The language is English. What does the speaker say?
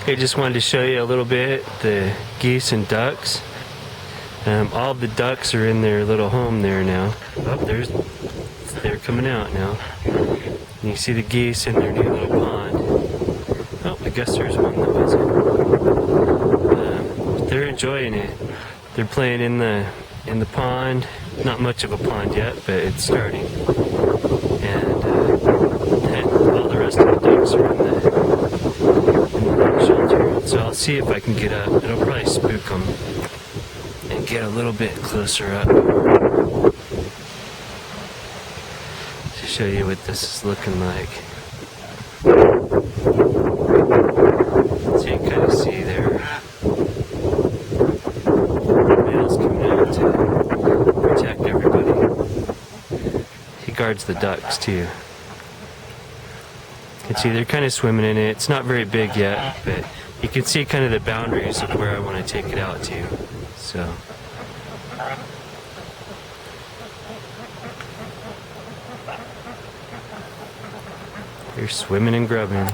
I just wanted to show you a little bit the geese and ducks. All the ducks are in their little home there now. Oh, they're coming out now. And you see the geese in their new little pond. Oh, I guess there's one that wasn't. They're enjoying it. They're playing in the pond. Not much of a pond yet, but it's starting. And all the rest of the ducks are in the shelter. So I'll see if I can get up. It'll probably spook them and get a little bit closer up to show you what this is looking like. So you can kind of see there. Male's coming out to protect everybody. He guards the ducks too. You can see they're kind of swimming in it. It's not very big yet, but you can see kind of the boundaries of where I want to take it out to. So they're swimming and grubbing.